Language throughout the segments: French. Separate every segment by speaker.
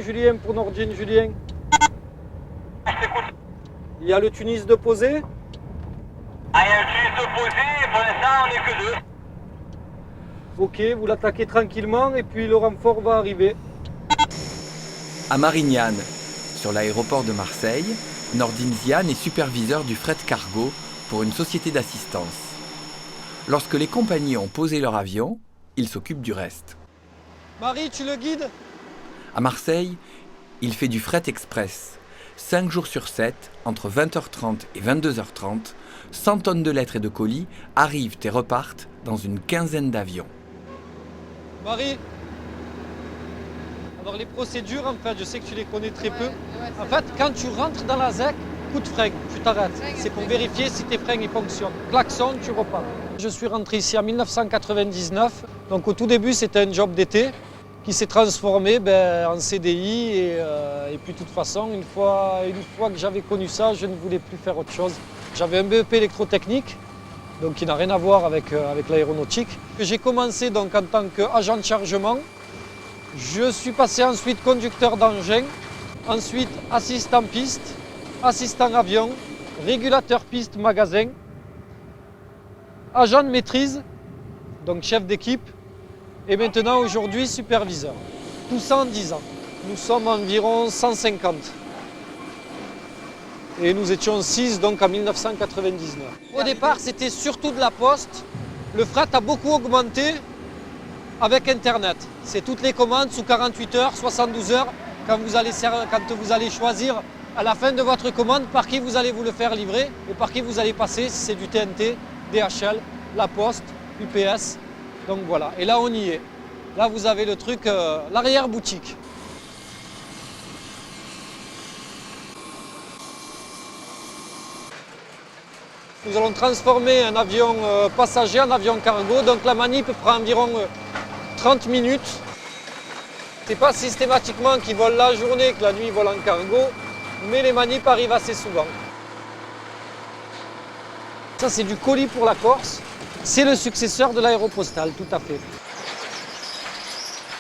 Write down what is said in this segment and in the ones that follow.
Speaker 1: Julien pour Nordine, Julien. Il y a le Tunis de posé.
Speaker 2: Ah, il y a le Tunis de posé, et pour l'instant on n'est que deux.
Speaker 1: Ok, vous l'attaquez tranquillement et puis le renfort va arriver.
Speaker 3: À Marignane, sur l'aéroport de Marseille, Nordine Ziane est superviseur du fret cargo pour une société d'assistance. Lorsque les compagnies ont posé leur avion, il s'occupe du reste.
Speaker 1: Marie, tu le guides?
Speaker 3: À Marseille, il fait du fret express. 5 jours sur 7, entre 20h30 et 22h30, 100 tonnes de lettres et de colis arrivent et repartent dans une quinzaine d'avions.
Speaker 1: Marie, alors les procédures, en fait, je sais que tu les connais très peu. En fait, quand tu rentres dans la ZEC, coup de frein, tu t'arrêtes. C'est pour vérifier si tes freins ils fonctionnent. Klaxon, tu repars. Je suis rentré ici en 1999. Donc au tout début, c'était un job d'été qui s'est transformé en CDI. Et puis de toute façon, une fois que j'avais connu ça, je ne voulais plus faire autre chose. J'avais un BEP électrotechnique, donc qui n'a rien à voir avec l'aéronautique. J'ai commencé donc en tant qu'agent de chargement. Je suis passé ensuite conducteur d'engin, ensuite assistant piste, assistant avion, régulateur piste magasin, agent de maîtrise, donc chef d'équipe, et maintenant aujourd'hui superviseur. Tout ça en 10 ans. Nous sommes environ 150. Et nous étions 6 donc en 1999. Au départ, c'était surtout de la poste. Le fret a beaucoup augmenté avec Internet. C'est toutes les commandes sous 48 heures, 72 heures, quand vous allez choisir à la fin de votre commande par qui vous allez vous le faire livrer et par qui vous allez passer, si c'est du TNT, DHL, La Poste, UPS. Donc voilà, et là on y est. Là vous avez le truc, l'arrière-boutique. Nous allons transformer un avion passager en avion cargo, donc la manip prend environ 30 minutes. C'est pas systématiquement qu'ils volent la journée, que la nuit ils volent en cargo, mais les manips arrivent assez souvent. Ça c'est du colis pour la Corse, c'est le successeur de l'aéropostale, tout à fait.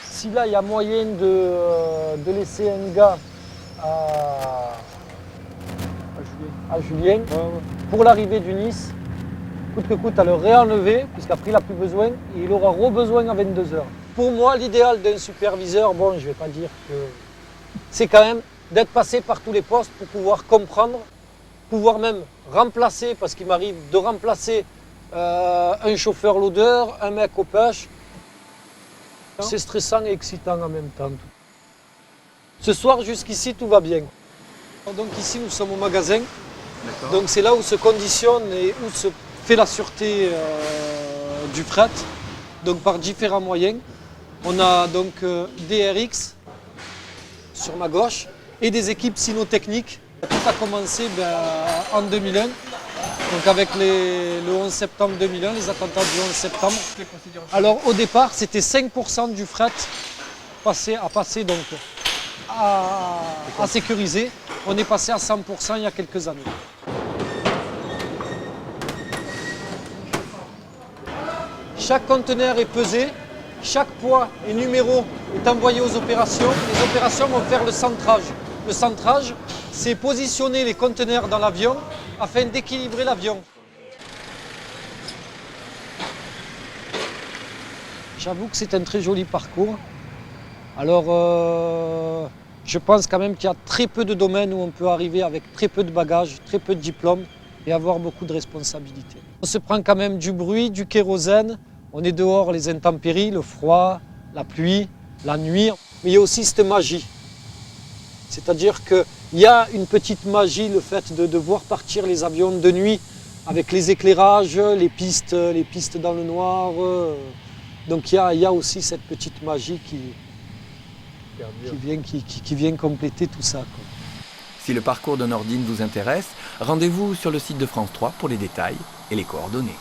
Speaker 1: Si là il y a moyen de laisser un gars à Julien, pour l'arrivée du Nice, coûte que coûte à le réenlever, puisqu'après il n'a plus besoin, et il aura re-besoin à 22h. Pour moi, l'idéal d'un superviseur, bon, je ne vais pas dire que... c'est quand même d'être passé par tous les postes pour pouvoir comprendre, pouvoir même remplacer, parce qu'il m'arrive de remplacer un chauffeur loader, un mec au pêche. C'est stressant et excitant en même temps. Ce soir, jusqu'ici, tout va bien. Donc ici, nous sommes au magasin. Donc c'est là où se conditionne et où se fait la sûreté du fret, donc par différents moyens. On a donc DRX sur ma gauche et des équipes cynotechniques. Tout a commencé en 2001, donc avec le 11 septembre 2001, les attentats du 11 septembre. Alors au départ, c'était 5% du fret à passer donc à sécuriser. On est passé à 100% il y a quelques années. Chaque conteneur est pesé, chaque poids et numéro est envoyé aux opérations. Les opérations vont faire le centrage. Le centrage, c'est positionner les conteneurs dans l'avion afin d'équilibrer l'avion. J'avoue que c'est un très joli parcours. Alors, je pense quand même qu'il y a très peu de domaines où on peut arriver avec très peu de bagages, très peu de diplômes et avoir beaucoup de responsabilités. On se prend quand même du bruit, du kérosène. On est dehors, les intempéries, le froid, la pluie, la nuit. Mais il y a aussi cette magie. C'est-à-dire qu'il y a une petite magie, le fait de voir partir les avions de nuit avec les éclairages, les pistes dans le noir. Donc il y a aussi cette petite magie qui vient compléter tout ça, quoi.
Speaker 3: Si le parcours de Nordine vous intéresse, rendez-vous sur le site de France 3 pour les détails et les coordonnées.